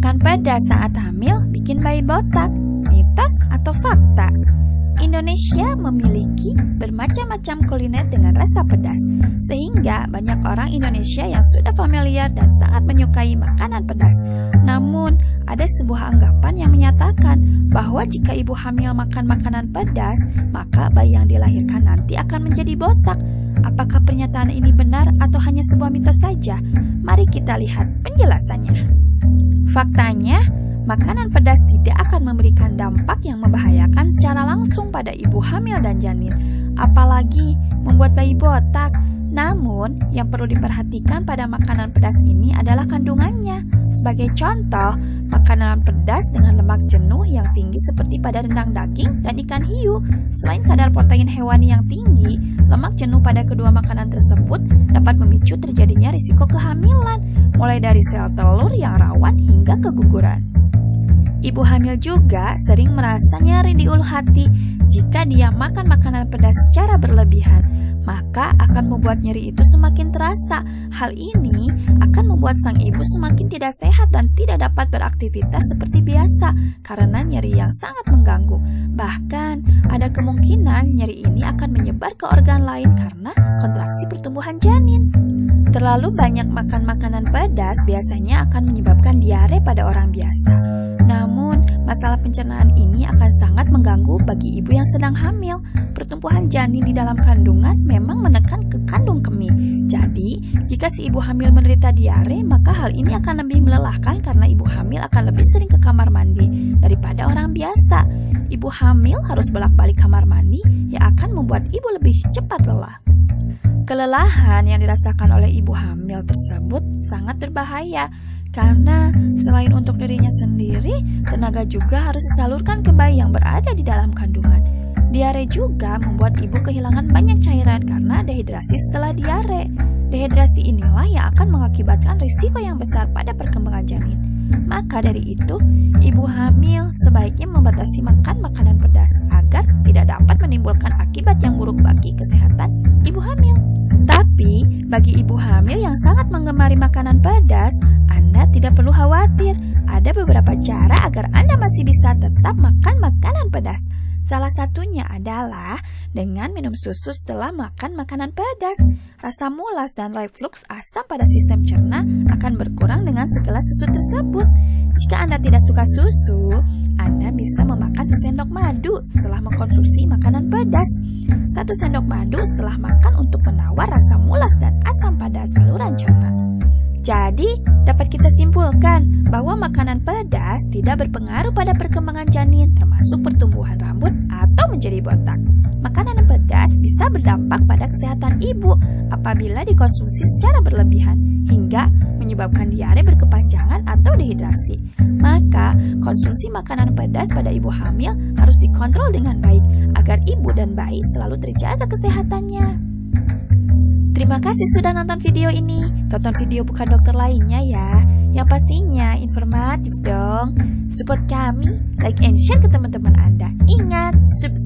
Makan pedas saat hamil bikin bayi botak, mitos atau fakta? Indonesia memiliki bermacam-macam kuliner dengan rasa pedas, sehingga banyak orang Indonesia yang sudah familiar dan sangat menyukai makanan pedas. Namun, ada sebuah anggapan yang menyatakan bahwa jika ibu hamil makan makanan pedas, maka bayi yang dilahirkan nanti akan menjadi botak. Apakah pernyataan ini benar atau hanya sebuah mitos saja? Mari kita lihat penjelasannya. Faktanya, makanan pedas tidak akan memberikan dampak yang membahayakan secara langsung pada ibu hamil dan janin, apalagi membuat bayi botak. Namun, yang perlu diperhatikan pada makanan pedas ini adalah kandungannya. Sebagai contoh, makanan pedas dengan lemak jenuh yang tinggi seperti pada rendang daging dan ikan hiu. Selain kadar protein hewani yang tinggi, lemak jenuh pada kedua makanan tersebut dapat memicu terjadinya risiko kehamilan, mulai dari sel telur yang rawan hingga keguguran. Ibu hamil juga sering merasa nyeri di ulu hati jika dia makan makanan pedas secara berlebihan, maka akan membuat nyeri itu semakin terasa. Hal ini akan membuat sang ibu semakin tidak sehat dan tidak dapat beraktivitas seperti biasa karena nyeri yang sangat mengganggu. Bahkan, ada kemungkinan nyeri ini akan menyebar ke organ lain karena kontraksi pertumbuhan janin. Terlalu banyak makan makanan pedas biasanya akan menyebabkan diare pada orang biasa. Namun, masalah pencernaan ini akan sangat mengganggu bagi ibu yang sedang hamil. Pertumbuhan janin di dalam kandungan memang menekan ke kandung kemih. Jadi, jika si ibu hamil menderita diare, maka hal ini akan lebih melelahkan karena ibu hamil akan lebih sering ke kamar mandi daripada orang biasa. Ibu hamil harus bolak-balik kamar mandi yang akan membuat ibu lebih cepat lelah. Kelelahan yang dirasakan oleh ibu hamil tersebut sangat berbahaya karena selain untuk dirinya sendiri, tenaga juga harus disalurkan ke bayi yang berada di dalam kandungan. Diare juga membuat ibu kehilangan banyak cairan karena dehidrasi setelah diare. Dehidrasi inilah yang akan mengakibatkan risiko yang besar pada perkembangan janin. Maka dari itu, ibu hamil sebaiknya membatasi makan makanan pedas agar tidak dapat menimbulkan akibat yang buruk bagi kesehatan ibu hamil. Tapi, bagi ibu hamil yang sangat menggemari makanan pedas, Anda tidak perlu khawatir. Ada beberapa cara agar Anda masih bisa tetap makan makanan pedas. Salah satunya adalah dengan minum susu setelah makan makanan pedas. Rasa mulas dan reflux asam pada sistem cerna akan berkurang dengan segelas susu tersebut. Jika Anda tidak suka susu, Anda bisa memakan sesendok madu setelah mengkonsumsi makanan pedas. 1 sendok madu setelah makan untuk menawar rasa mulas dan asam pada saluran cerna. Jadi, dapat kita simpulkan bahwa makanan pedas tidak berpengaruh pada perkembangan janin, termasuk pertumbuhan rambut atau menjadi botak. Makanan pedas bisa berdampak pada kesehatan ibu apabila dikonsumsi secara berlebihan, hingga menyebabkan diare berkepanjangan atau dehidrasi. Maka, konsumsi makanan pedas pada ibu hamil harus dikontrol dengan baik, agar ibu dan bayi selalu terjaga kesehatannya. Terima kasih sudah nonton video ini. Tonton video bukan dokter lainnya ya. Yang pastinya informatif dong. Support kami, like and share ke teman-teman Anda. Ingat, subscribe.